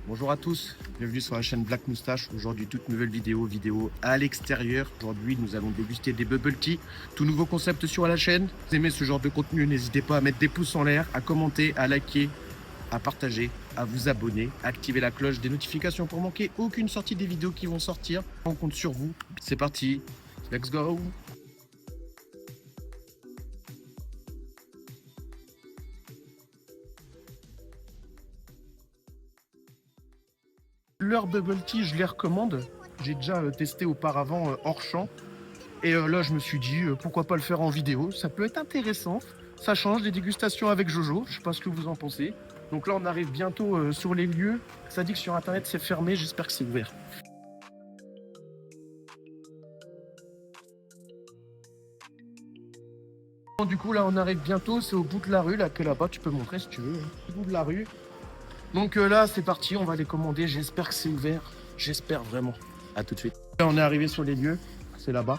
Bonjour à tous, bienvenue sur la chaîne Black Moustache. Aujourd'hui, toute nouvelle vidéo à l'extérieur. Aujourd'hui, nous allons déguster des bubble tea. Tout nouveau concept sur la chaîne. Si vous aimez ce genre de contenu, n'hésitez pas à mettre des pouces en l'air, à commenter, à liker, à partager, à vous abonner, à activer la cloche des notifications pour manquer aucune sortie des vidéos qui vont sortir. On compte sur vous. C'est parti, let's go! Leur bubble tea, je les recommande. J'ai déjà testé auparavant hors champ. Et là, je me suis dit, pourquoi pas le faire en vidéo. Ça peut être intéressant. Ça change des dégustations avec Jojo. Je sais pas ce que vous en pensez. Donc là, on arrive bientôt sur les lieux. Ça dit que sur Internet, c'est fermé. J'espère que c'est ouvert. Bon, du coup, là, on arrive bientôt. C'est au bout de la rue, là, que là-bas. Tu peux montrer si tu veux. Au bout de la rue. Donc là, c'est parti. On va les commander. J'espère que c'est ouvert. J'espère vraiment. À tout de suite. Là, on est arrivé sur les lieux. C'est là-bas.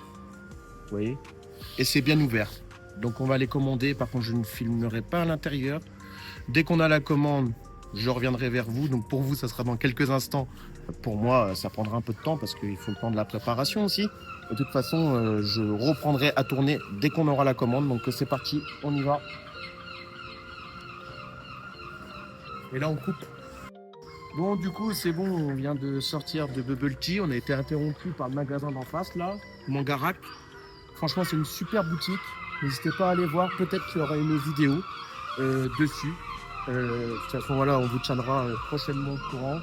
Vous voyez, et c'est bien ouvert. Donc on va les commander. Par contre, je ne filmerai pas à l'intérieur. Dès qu'on a la commande, je reviendrai vers vous. Donc pour vous, ça sera dans quelques instants. Pour moi, ça prendra un peu de temps parce qu'il faut le temps de la préparation aussi. De toute façon, je reprendrai à tourner dès qu'on aura la commande. Donc c'est parti, on y va. Et là, on coupe. Bon, du coup, c'est bon. On vient de sortir de Bubble Tea. On a été interrompu par le magasin d'en face, là, Mangarak. Franchement, c'est une super boutique. N'hésitez pas à aller voir. Peut-être qu'il y aura une vidéo dessus. De toute façon, voilà, on vous tiendra prochainement au courant.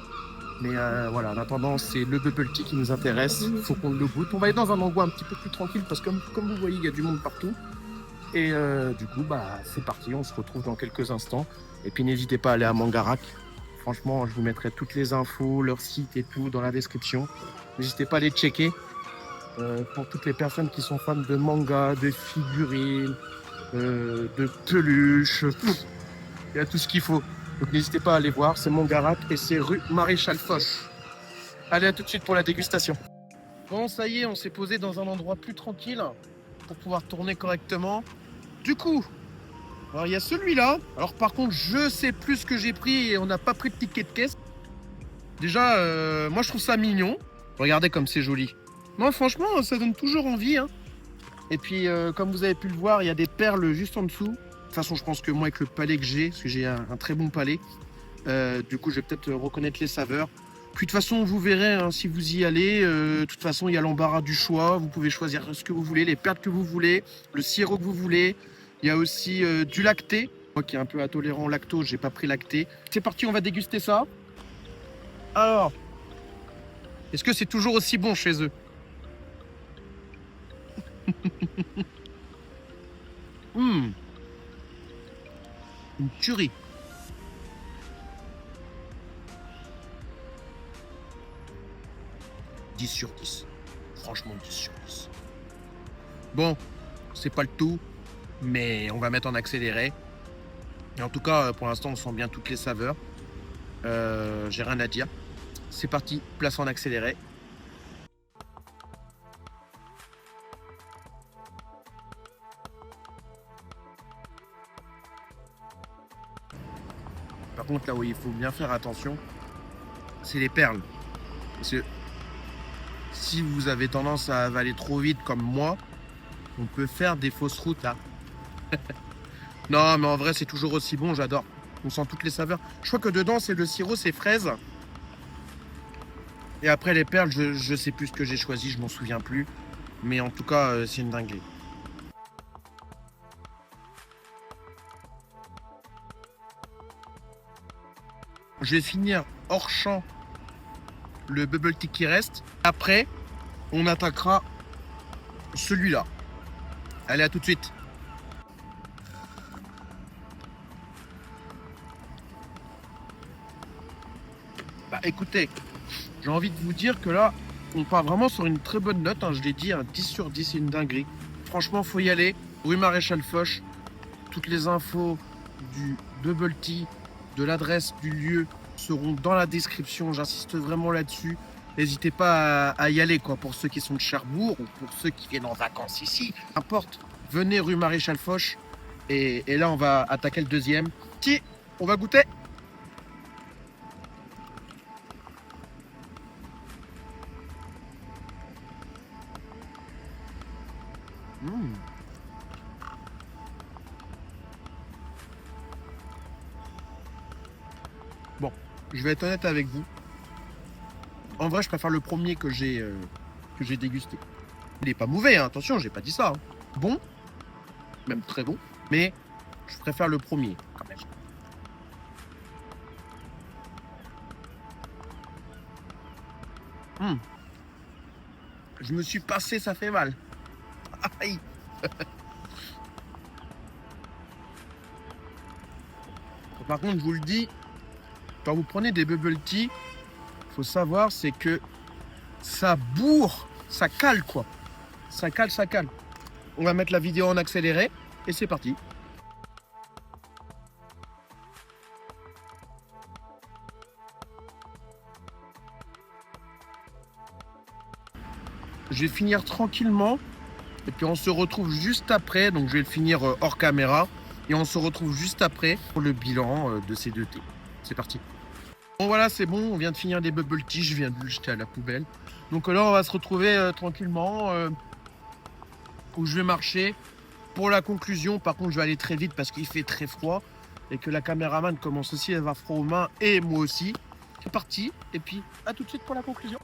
Mais voilà, en attendant, c'est le bubble tea qui nous intéresse. Il faut qu'on le goûte. On va être dans un endroit un petit peu plus tranquille parce que, comme vous voyez, il y a du monde partout. Et du coup, c'est parti. On se retrouve dans quelques instants. Et puis, n'hésitez pas à aller à Mangarak. Franchement, je vous mettrai toutes les infos, leur site et tout dans la description. N'hésitez pas à les checker. Pour toutes les personnes qui sont fans de manga, de figurines, de peluches, il y a tout ce qu'il faut. Donc n'hésitez pas à aller voir, c'est Mangarak et c'est rue Maréchal Foch. Allez, à tout de suite pour la dégustation. Bon, ça y est, on s'est posé dans un endroit plus tranquille pour pouvoir tourner correctement. Du coup, alors il y a celui-là. Alors par contre, je sais plus ce que j'ai pris et on n'a pas pris de ticket de caisse. Déjà, moi je trouve ça mignon. Regardez comme c'est joli. Non, franchement, ça donne toujours envie. Hein. Et puis, comme vous avez pu le voir, il y a des perles juste en dessous. De toute façon, je pense que moi, avec le palais que j'ai, parce que j'ai un très bon palais, du coup, je vais peut-être reconnaître les saveurs. Puis, de toute façon, vous verrez hein, si vous y allez. De toute façon, il y a l'embarras du choix. Vous pouvez choisir ce que vous voulez, les perles que vous voulez, le sirop que vous voulez. Il y a aussi du lacté. Moi qui est un peu intolérant au lactose, j'ai pas pris lacté. C'est parti, on va déguster ça. Alors, est-ce que c'est toujours aussi bon chez eux? Une tuerie. « 10 sur 10. Franchement, 10 sur 10. Bon, c'est pas le tout, mais on va mettre en accéléré. Et en tout cas, pour l'instant, on sent bien toutes les saveurs. J'ai rien à dire. C'est parti, place en accéléré. Par contre, là où il faut bien faire attention, c'est les perles. Parce que si vous avez tendance à avaler trop vite comme moi, on peut faire des fausses routes là. Non, mais en vrai, c'est toujours aussi bon, j'adore. On sent toutes les saveurs. Je crois que dedans, c'est le sirop, c'est fraise. Et après, les perles, je sais plus ce que j'ai choisi, je m'en souviens plus. Mais en tout cas, c'est une dinguerie. Je vais finir hors champ le bubble tea qui reste. Après, on attaquera celui-là. Allez, à tout de suite. Écoutez, j'ai envie de vous dire que là, on part vraiment sur une très bonne note. Hein, je l'ai dit, un 10 sur 10, c'est une dinguerie. Franchement, faut y aller. Rue Maréchal Foch. Toutes les infos du bubble tea, de l'adresse du lieu seront dans la description. J'insiste vraiment là-dessus. N'hésitez pas à y aller, quoi, pour ceux qui sont de Cherbourg ou pour ceux qui viennent en vacances ici. N'importe, venez rue Maréchal Foch. Et là, on va attaquer le deuxième. Si, on va goûter. Mmh. Bon, je vais être honnête avec vous. En vrai, je préfère le premier que j'ai dégusté. Il n'est pas mauvais, hein, attention, j'ai pas dit ça. Hein. Bon, même très bon, mais je préfère le premier quand même. Mmh. Je me suis passé, ça fait mal. Aïe. Par contre, je vous le dis, quand vous prenez des bubble tea, faut savoir, c'est que ça bourre, ça cale quoi. Ça cale, ça cale. On va mettre la vidéo en accéléré et c'est parti. Je vais finir tranquillement et puis on se retrouve juste après. Donc je vais le finir hors caméra et on se retrouve juste après pour le bilan de ces deux thés. C'est parti. Bon voilà, c'est bon, on vient de finir des bubble tea, je viens de le jeter à la poubelle. Donc là, on va se retrouver tranquillement où je vais marcher. Pour la conclusion, par contre, je vais aller très vite parce qu'il fait très froid et que la caméraman commence aussi à avoir froid aux mains et moi aussi. C'est parti et puis à tout de suite pour la conclusion.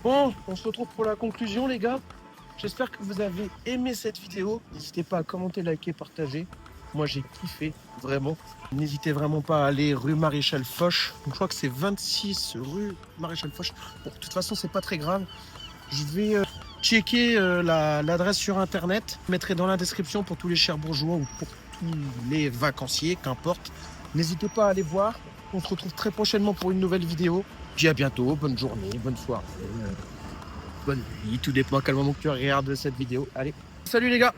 Bon, on se retrouve pour la conclusion les gars. J'espère que vous avez aimé cette vidéo. N'hésitez pas à commenter, liker, partager. Moi j'ai kiffé, vraiment. N'hésitez vraiment pas à aller rue Maréchal Foch. Donc, je crois que c'est 26 rue Maréchal Foch. Bon, de toute façon, c'est pas très grave. Je vais checker l'adresse sur internet. Je mettrai dans la description pour tous les Cherbourgeois ou pour tous les vacanciers, qu'importe. N'hésitez pas à aller voir. On se retrouve très prochainement pour une nouvelle vidéo. Je dis à bientôt, bonne journée, bonne soirée, bonne nuit. Tout dépend à quel moment que tu regardes cette vidéo. Allez, salut les gars.